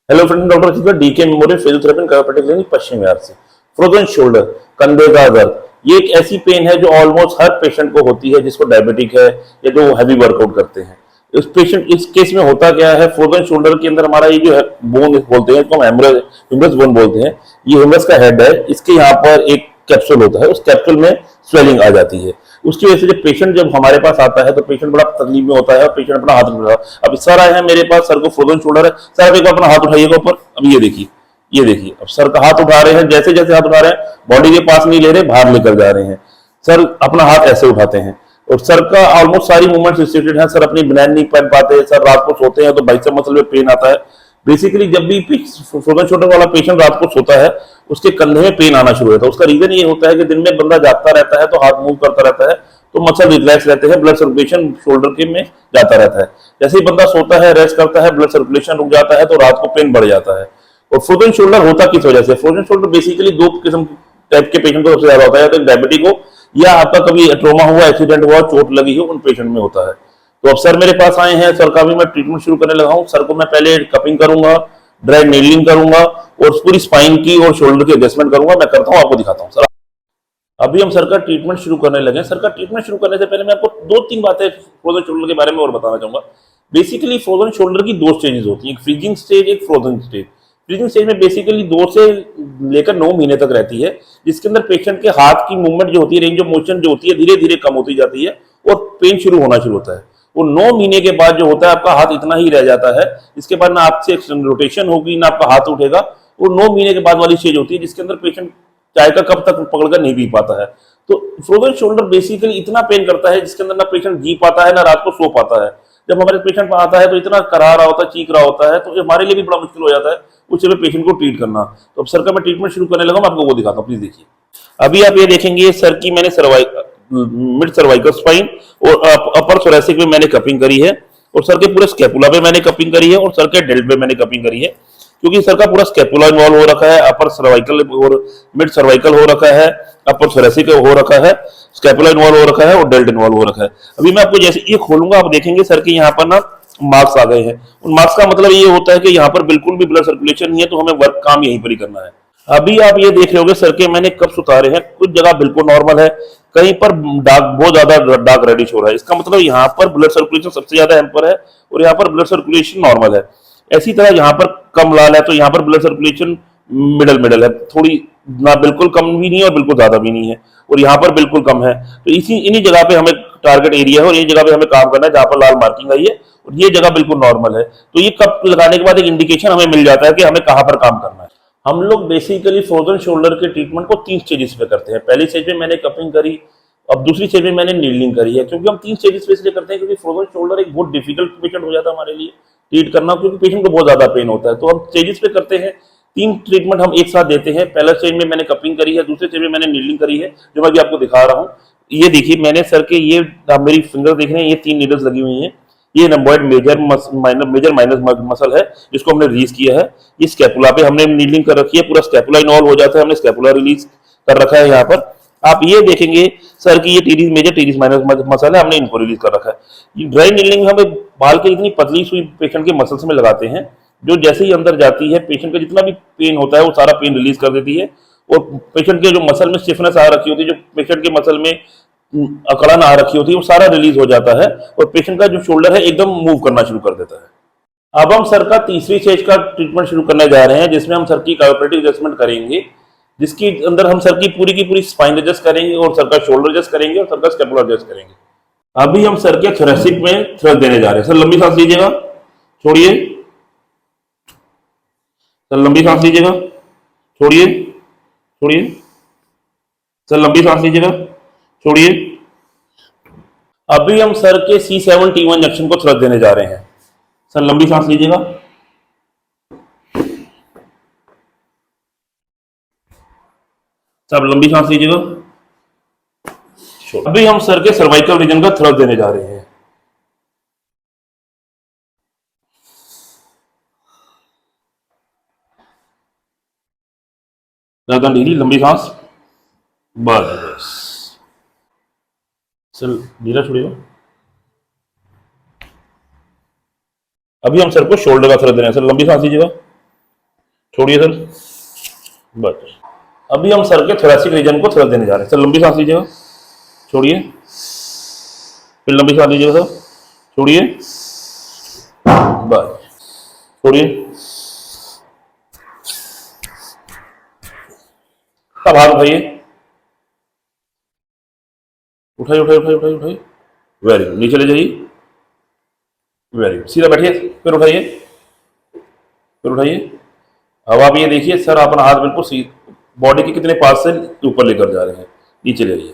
Hello friend, doctor Ajit DK memorial physiotherapy and chiropractic clinic Paschim Vihar से। Frozen shoulder, कंधे का दर्द, ये एक ऐसी पेन है जो ऑलमोस्ट हर पेशेंट को होती है जिसको डायबिटिक है या जो हैवी वर्कआउट करते हैं। इस केस में होता क्या है, फ्रोजन शोल्डर के अंदर हमारा ये जो है बोन बोलते हैं, इसको हम ह्यूमरस बोन बोलते हैं। ये ह्यूमरस का हेड है, इसके यहाँ पर एक कैप्सूल होता है, उस कैप्सूल में स्वेलिंग आ जाती है। उसकी वजह से जब पेशेंट जब हमारे पास आता है तो पेशेंट बड़ा तकलीफ में होता है और पेशेंट अपना हाथ उठा रहा है। अब सर आए हैं मेरे पास, सर को फ्रोजन शोल्डर है, सर आप एक बार अपना हाथ उठाइएगा ऊपर। अब ये देखिए, ये देखिए, अब सर का हाथ उठा रहे हैं, जैसे जैसे हाथ उठा रहे हैं बॉडी के पास नहीं ले रहे, बाहर लेकर जा रहे हैं। सर अपना हाथ ऐसे उठाते हैं और सर का ऑलमोस्ट सारी मूवमेंट रिस्ट्रिक्टेड है। सर अपनी बनैन नहीं पहन पाते, सर रात को सोते हैं तो बाइसेप मसल में पेन आता है। बेसिकली जब भी फ्रोजन शोल्डर वाला पेशेंट रात को सोता है, उसके कंधे में पेन आना शुरू होता है। उसका रीजन ये होता है कि दिन में बंदा जागता रहता है तो हाथ मूव करता रहता है, तो मसल रिलैक्स रहते हैं, ब्लड सर्कुलेशन शोल्डर के में जाता रहता है। जैसे ही बंदा सोता है, रेस्ट करता है, ब्लड सर्कुलेशन रुक जाता है तो रात को पेन बढ़ जाता है। और फ्रोजन शोल्डर होता किस वजह से? फ्रोजन शोल्डर बेसिकली दो किस्म टाइप के पेशेंट को सबसे ज्यादा होता है, या तो डायबिटिक हो या आपका कभी ट्रोमा हुआ, एक्सीडेंट हुआ, चोट लगी हो, उन पेशेंट में होता है। तो अब सर मेरे पास आए हैं, सर का भी मैं ट्रीटमेंट शुरू करने लगा हूँ। सर को मैं पहले कपिंग करूंगा, ड्राई नीडलिंग करूंगा और पूरी स्पाइन की और शोल्डर की एडजस्टमेंट करूंगा। मैं करता हूँ, आपको दिखाता हूँ। सर अभी हम सर का ट्रीटमेंट शुरू करने लगे हैं। सर का ट्रीटमेंट शुरू करने से पहले मैं आपको दो तीन बातें फ्रोजन शोल्डर के बारे में और बताना चाहूंगा। बेसिकली फ्रोजन शोल्डर की दो स्टेजेस होती हैं, एक फ्रीजिंग स्टेज, एक फ्रोजन स्टेज। फ्रीजिंग स्टेज में बेसिकली 2 से लेकर 9 महीने तक रहती है, जिसके अंदर पेशेंट के हाथ की मूवमेंट जो होती है, रेंज ऑफ मोशन जो होती है, धीरे धीरे कम होती जाती है और पेन शुरू होना शुरू होता है। वो 9 महीने के बाद जो होता है, आपका हाथ इतना ही रह जाता है, इसके बाद ना आपसे रोटेशन होगी ना आपका हाथ उठेगा। वो 9 महीने के बाद वाली स्टेज होती है जिसके अंदर पेशेंट चाय का कप तक पकड़कर नहीं पी पाता है। तो फ्रोजन शोल्डर बेसिकली इतना पेन करता है जिसके अंदर ना पेशेंट जी पाता है ना रात को सो पाता है। जब हमारे पेशेंट पर आता है तो इतना करा रहा होता है, चीख रहा होता है, तो हमारे लिए भी बड़ा मुश्किल हो जाता है उस समय पेशेंट को ट्रीट करना। तो अब सर का मैं ट्रीटमेंट शुरू करने लगा, मैं आपको वो दिखाता हूँ, प्लीज देखिए। अभी आप ये देखेंगे, सर की मैंने मिड सर्वाइकल स्पाइन और अपर थोरैसिक में मैंने कपिंग करी है, और सर के पूरे स्कैपुला पे मैंने कपिंग करी है, और सर के डेल्ट पे मैंने कपिंग करी है, क्योंकि सर का पूरा स्कैपुला इन्वॉल्व हो रखा है, अपर सर्वाइकल और मिड सर्वाइकल हो रखा है, अपर थोरैसिक हो रखा है, स्कैपुला इन्वॉल्व हो रखा है और डेल्ट इन्वॉल्व हो रखा है। अभी मैं आपको जैसे ये खोलूंगा, आप देखेंगे सर के यहाँ पर ना मार्क्स आ गए हैं। उन मार्क्स का मतलब ये होता है कि यहाँ पर बिल्कुल भी ब्लड सर्कुलेशन नहीं है, तो हमें वर्क काम यहीं पर ही करना है। अभी आप ये देख रहे होगे सर के मैंने कप्स उतारे हैं, कुछ जगह बिल्कुल नॉर्मल है, कहीं पर डार्क, बहुत ज्यादा डार्क रेडिश हो रहा है। इसका मतलब यहाँ पर ब्लड सर्कुलेशन सबसे ज्यादा हैम्पर है और यहाँ पर ब्लड सर्कुलेशन नॉर्मल है। ऐसी तरह यहाँ पर कम लाल है तो यहाँ पर ब्लड सर्कुलेशन मिडल मिडल है, थोड़ी ना बिल्कुल कम भी नहीं है और बिल्कुल ज्यादा भी नहीं है, और यहाँ पर बिल्कुल कम है। तो इसी इन्हीं जगह पे हमें टारगेट एरिया है और ये जगह पे हमें काम करना है जहाँ पर लाल मार्किंग आई है, और ये जगह बिल्कुल नॉर्मल है। तो ये कप लगाने के बाद एक इंडिकेशन हमें मिल जाता है कि हमें कहाँ पर काम करना है। हम लोग बेसिकली फ्रोजन शोल्डर के ट्रीटमेंट को 3 स्टेजेस पे करते हैं। पहली स्टेज में मैंने कपिंग करी, अब दूसरी स्टेज में मैंने नीडलिंग करी है। क्योंकि हम 3 स्टेजेस पे इसलिए करते हैं क्योंकि फ्रोजन शोल्डर एक बहुत डिफिकल्ट पेशेंट हो जाता है हमारे लिए ट्रीट करना, क्योंकि पेशेंट को बहुत ज्यादा पेन होता है। तो हम स्टेजेस पे करते हैं, 3 ट्रीटमेंट हम एक साथ देते हैं। पहला स्टेज में मैंने कपिंग करी है, दूसरे स्टेज में मैंने नीडलिंग करी है, जो मैं अभी आपको दिखा रहा हूँ। ये देखिए, मैंने सर के ये, आप मेरी फिंगर देख रहे हैं, ये 3 नीडल्स लगी हुई हैं। ये नंबर्ड मेजर माइनस मसल है जिसको हमने रिलीज किया है। ये स्कैपुला पे हमने नीडलिंग कर रखी है, पूरा स्कैपुला इन्वॉल्व हो जाता है, हमने स्कैपुला रिलीज कर रखा है। यहाँ पर आप ये देखेंगे सर की ये teres major teres minor muscle है, हमने इनको रिलीज कर रखा है। ये ड्राई नीडलिंग हमें बाल के इतनी पतली सुई पेशेंट के मसल्स में लगाते हैं, जो जैसे ही अंदर जाती है पेशेंट का जितना भी पेन होता है वो सारा पेन रिलीज कर देती है, और पेशेंट के जो मसल में स्टिफनेस आ रखी होती है, जो पेशेंट के मसल में अकड़न आ रखी होती है, वो सारा रिलीज हो जाता है और पेशेंट का जो शोल्डर है एकदम मूव करना शुरू कर देता है। अब हम सर का तीसरी स्टेज का ट्रीटमेंट शुरू करने जा रहे हैं, जिसमें हम सर की कायोप्रैक्टिक एडजस्टमेंट करेंगे, जिसके अंदर हम सर की पूरी स्पाइन एडजस्ट करेंगे और सर का शोल्डर एडजस्ट करेंगे और सर का स्कैपुलर एडजस्ट करेंगे। अभी हम सर के थोरैसिक में थ्रस्ट देने जा रहे हैं। सर लंबी सांस लीजिएगा, छोड़िए, सर लंबी सांस लीजिएगा, छोड़िए, छोड़िए, सर लंबी सांस लीजिएगा, छोड़िए। अभी हम सर के C7T1 जंक्शन को थ्रस्ट देने जा रहे हैं। सर लंबी सांस लीजिएगा, सब लंबी सांस लीजिएगा। अभी हम सर के सर्वाइकल रीजन का थ्रस्ट देने जा रहे हैं। गर्दन ढीली, लंबी सांस, बस। सर ढीला छोड़िएगा। अभी हम सर को शोल्डर का थ्रस्ट दे रहे हैं। सर लंबी सांस लीजिएगा, छोड़िए सर, बस। अभी हम सर के थोरेसिक रीजन को थ्रस्ट देने जा रहे हैं। सर लंबी सांस लीजिएगा, छोड़िए, फिर लंबी सांस लीजिएगा सर, छोड़िए, बस, छोड़िए। अब हाथ उठाइए, उठाइए उठाइए उठाइए उठाइए उठाइए, वेरी गुड। नीचे ले जाइए, वेरी गुड। सीधा बैठिए, फिर उठाइए, फिर उठाइए। अब आप ये देखिए सर अपना हाथ बिल्कुल बॉडी के कितने पास से ऊपर लेकर जा रहे हैं, नीचे ले जाइए।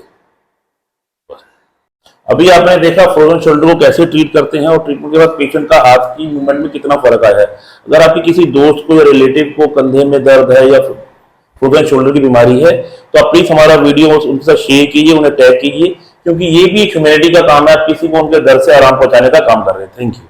अभी आपने देखा फ्रोजन शोल्डर को कैसे ट्रीट करते हैं और ट्रीटमेंट के बाद पेशेंट का हाथ की मूवमेंट में कितना फर्क आया है। अगर आपके किसी दोस्त को या रिलेटिव को कंधे में दर्द है या फ्रोजन शोल्डर की बीमारी है तो आप प्लीज हमारा वीडियो उनके साथ शेयर कीजिए, उन्हें टैग कीजिए, क्योंकि ये भी एक ह्यूमैनिटी का काम है। आप किसी को उनके दर्द से आराम पहुंचाने का काम कर रहे हैं। Thank you.